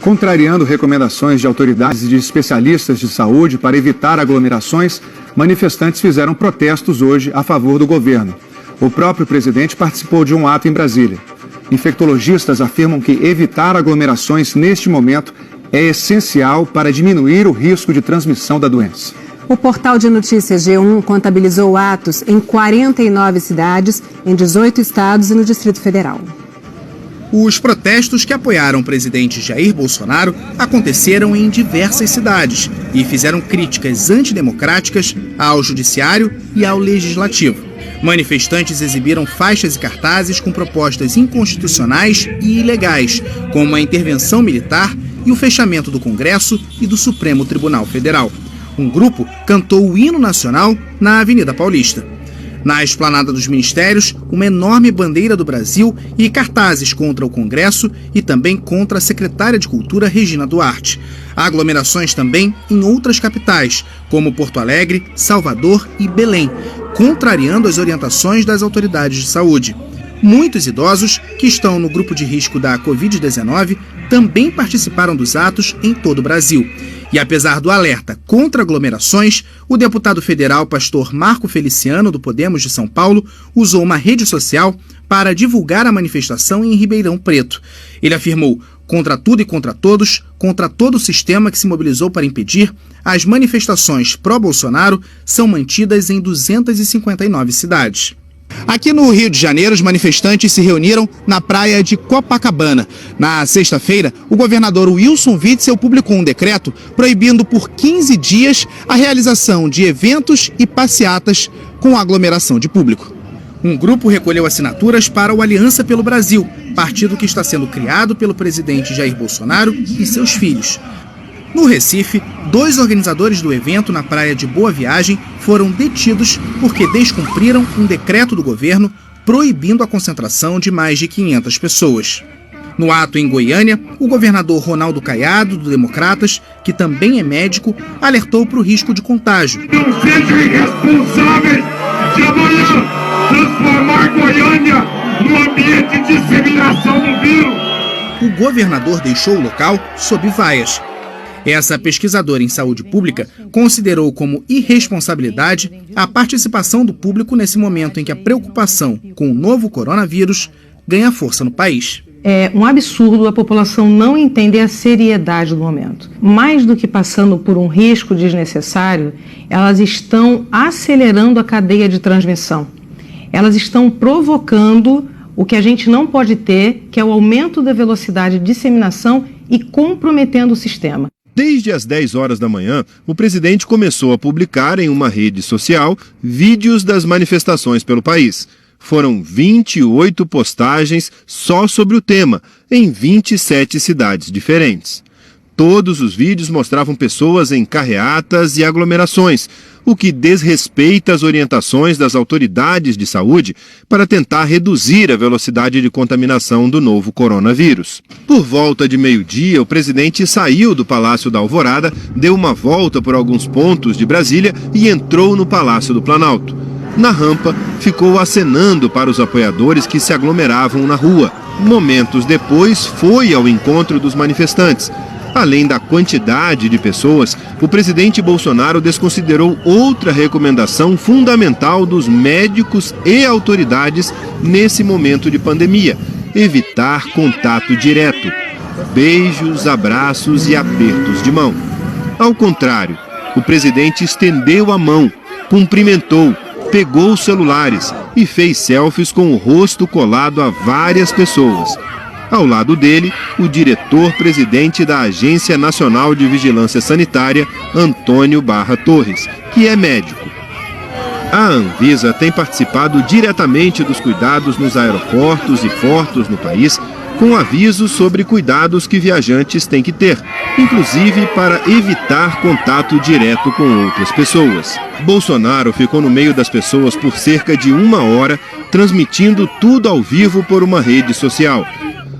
Contrariando recomendações de autoridades e de especialistas de saúde para evitar aglomerações, manifestantes fizeram protestos hoje a favor do governo. O próprio presidente participou de um ato em Brasília. Infectologistas afirmam que evitar aglomerações neste momento é essencial para diminuir o risco de transmissão da doença. O portal de notícias G1 contabilizou atos em 49 cidades, em 18 estados e no Distrito Federal. Os protestos que apoiaram o presidente Jair Bolsonaro aconteceram em diversas cidades e fizeram críticas antidemocráticas ao judiciário e ao legislativo. Manifestantes exibiram faixas e cartazes com propostas inconstitucionais e ilegais, como a intervenção militar e o fechamento do Congresso e do Supremo Tribunal Federal. Um grupo cantou o hino nacional na Avenida Paulista. Na esplanada dos ministérios, uma enorme bandeira do Brasil e cartazes contra o Congresso e também contra a secretária de Cultura, Regina Duarte. Há aglomerações também em outras capitais, como Porto Alegre, Salvador e Belém, contrariando as orientações das autoridades de saúde. Muitos idosos que estão no grupo de risco da Covid-19 também participaram dos atos em todo o Brasil. E apesar do alerta contra aglomerações, o deputado federal pastor Marco Feliciano, do Podemos de São Paulo, usou uma rede social para divulgar a manifestação em Ribeirão Preto. Ele afirmou: contra tudo e contra todos, contra todo o sistema que se mobilizou para impedir, as manifestações pró-Bolsonaro são mantidas em 259 cidades. Aqui no Rio de Janeiro, os manifestantes se reuniram na praia de Copacabana. Na sexta-feira, o governador Wilson Witzel publicou um decreto proibindo por 15 dias a realização de eventos e passeatas com aglomeração de público. Um grupo recolheu assinaturas para o Aliança pelo Brasil, partido que está sendo criado pelo presidente Jair Bolsonaro e seus filhos. No Recife, 2 organizadores do evento na praia de Boa Viagem foram detidos porque descumpriram um decreto do governo proibindo a concentração de mais de 500 pessoas. No ato em Goiânia, o governador Ronaldo Caiado, do Democratas, que também é médico, alertou para o risco de contágio. Não sejam irresponsáveis de amanhã transformar Goiânia num ambiente de disseminação do vírus. O governador deixou o local sob vaias. Essa pesquisadora em saúde pública considerou como irresponsabilidade a participação do público nesse momento em que a preocupação com o novo coronavírus ganha força no país. É um absurdo a população não entender a seriedade do momento. Mais do que passando por um risco desnecessário, elas estão acelerando a cadeia de transmissão. Elas estão provocando o que a gente não pode ter, que é o aumento da velocidade de disseminação e comprometendo o sistema. Desde as 10 horas da manhã, o presidente começou a publicar em uma rede social vídeos das manifestações pelo país. Foram 28 postagens só sobre o tema, em 27 cidades diferentes. Todos os vídeos mostravam pessoas em carreatas e aglomerações, o que desrespeita as orientações das autoridades de saúde para tentar reduzir a velocidade de contaminação do novo coronavírus. Por volta de meio-dia, o presidente saiu do Palácio da Alvorada, deu uma volta por alguns pontos de Brasília e entrou no Palácio do Planalto. Na rampa, ficou acenando para os apoiadores que se aglomeravam na rua. Momentos depois, foi ao encontro dos manifestantes. Além da quantidade de pessoas, o presidente Bolsonaro desconsiderou outra recomendação fundamental dos médicos e autoridades nesse momento de pandemia: evitar contato direto, beijos, abraços e apertos de mão. Ao contrário, o presidente estendeu a mão, cumprimentou, pegou os celulares e fez selfies com o rosto colado a várias pessoas. Ao lado dele, o diretor-presidente da Agência Nacional de Vigilância Sanitária, Antônio Barra Torres, que é médico. A Anvisa tem participado diretamente dos cuidados nos aeroportos e portos no país, com avisos sobre cuidados que viajantes têm que ter, inclusive para evitar contato direto com outras pessoas. Bolsonaro ficou no meio das pessoas por cerca de 1 hora, transmitindo tudo ao vivo por uma rede social.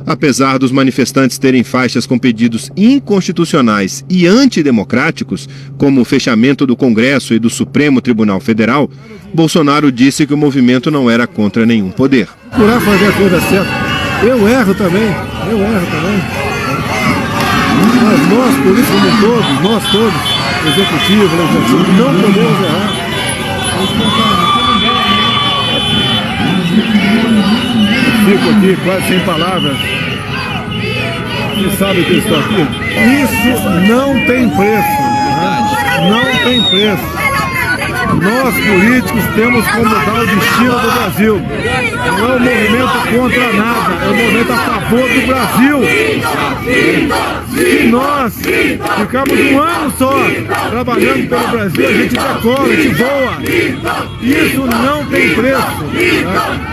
Apesar dos manifestantes terem faixas com pedidos inconstitucionais e antidemocráticos, como o fechamento do Congresso e do Supremo Tribunal Federal, Bolsonaro disse que o movimento não era contra nenhum poder. Procurar fazer a coisa certa. Eu erro também. nós, políticos como um todo, nós todos, executivo, legislativo, não podemos errar. Fico aqui quase sem palavras. Você sabe o que eu estou aqui? Isso não tem preço. Né? Não tem preço. Nós, políticos, temos como mudar o destino do Brasil. Não é um movimento contra nada, é um movimento a favor do Brasil. Se nós ficarmos um ano só trabalhando pelo Brasil, a gente decola, a gente voa. Isso não tem preço.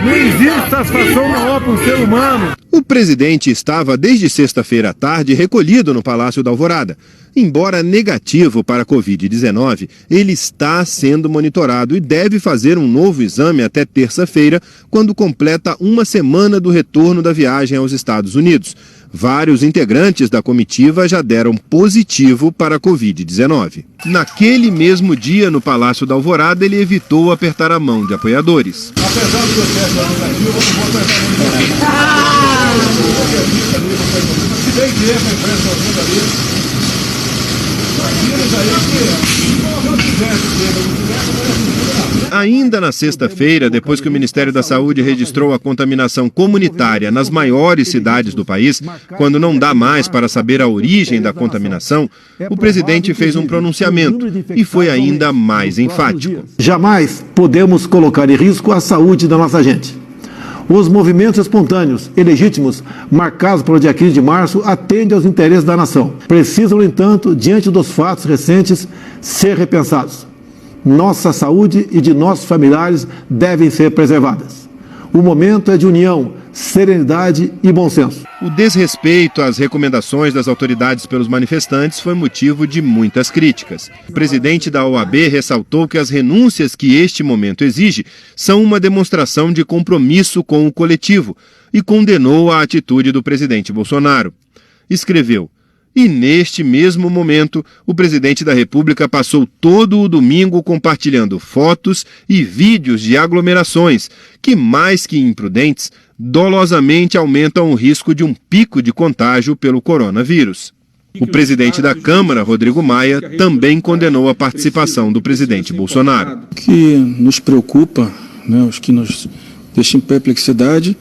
Não existe satisfação maior para um ser humano. O presidente estava desde sexta-feira à tarde recolhido no Palácio da Alvorada. Embora negativo para a Covid-19, ele está sendo monitorado e deve fazer um novo exame até terça-feira, quando completa uma semana do retorno da viagem aos Estados Unidos. Vários integrantes da comitiva já deram positivo para a Covid-19. Naquele mesmo dia, no Palácio da Alvorada, ele evitou apertar a mão de apoiadores. Apesar do seu teste negativo, eu não vou apertar a mão de se bem que essa imprensa ali. Ainda na sexta-feira, depois que o Ministério da Saúde registrou a contaminação comunitária nas maiores cidades do país, quando não dá mais para saber a origem da contaminação, o presidente fez um pronunciamento e foi ainda mais enfático. Jamais podemos colocar em risco a saúde da nossa gente. Os movimentos espontâneos e legítimos marcados pelo dia 15 de março atendem aos interesses da nação. Precisam, no entanto, diante dos fatos recentes, ser repensados. Nossa saúde e de nossos familiares devem ser preservadas. O momento é de união, serenidade e bom senso. O desrespeito às recomendações das autoridades pelos manifestantes foi motivo de muitas críticas. O presidente da OAB ressaltou que as renúncias que este momento exige são uma demonstração de compromisso com o coletivo e condenou a atitude do presidente Bolsonaro. Escreveu: e neste mesmo momento, o presidente da República passou todo o domingo compartilhando fotos e vídeos de aglomerações que, mais que imprudentes, dolosamente aumentam o risco de um pico de contágio pelo coronavírus. O presidente da Câmara, Rodrigo Maia, também condenou a participação do presidente Bolsonaro. O que nos preocupa, os que nos deixa em perplexidade,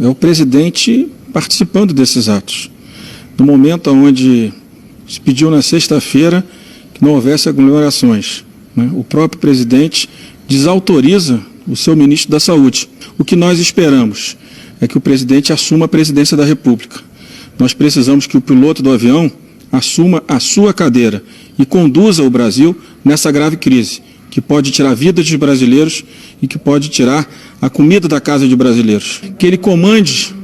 é o presidente participando desses atos. No momento onde se pediu na sexta-feira que não houvesse aglomerações, o próprio presidente desautoriza o seu ministro da Saúde. O que nós esperamos é que o presidente assuma a presidência da República. Nós precisamos que o piloto do avião assuma a sua cadeira e conduza o Brasil nessa grave crise, que pode tirar a vida dos brasileiros e que pode tirar a comida da casa de brasileiros. Que ele comande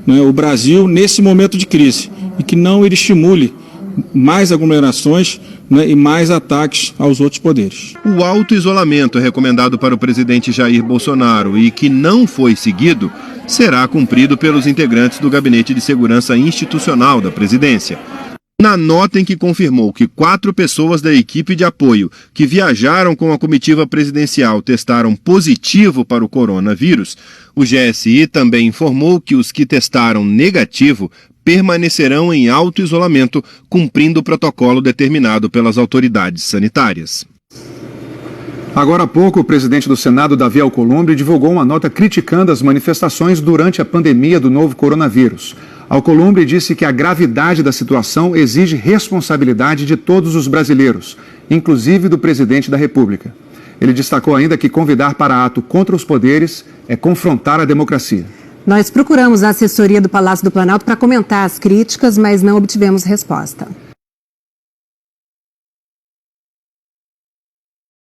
o Brasil nesse momento de crise e que não ele estimule mais aglomerações e mais ataques aos outros poderes. O auto-isolamento recomendado para o presidente Jair Bolsonaro e que não foi seguido será cumprido pelos integrantes do Gabinete de Segurança Institucional da Presidência. Na nota em que confirmou que 4 pessoas da equipe de apoio que viajaram com a comitiva presidencial testaram positivo para o coronavírus, o GSI também informou que os que testaram negativo permanecerão em auto-isolamento, cumprindo o protocolo determinado pelas autoridades sanitárias. Agora há pouco, o presidente do Senado, Davi Alcolumbre, divulgou uma nota criticando as manifestações durante a pandemia do novo coronavírus. Alcolumbre disse que a gravidade da situação exige responsabilidade de todos os brasileiros, inclusive do presidente da República. Ele destacou ainda que convidar para ato contra os poderes é confrontar a democracia. Nós procuramos a assessoria do Palácio do Planalto para comentar as críticas, mas não obtivemos resposta.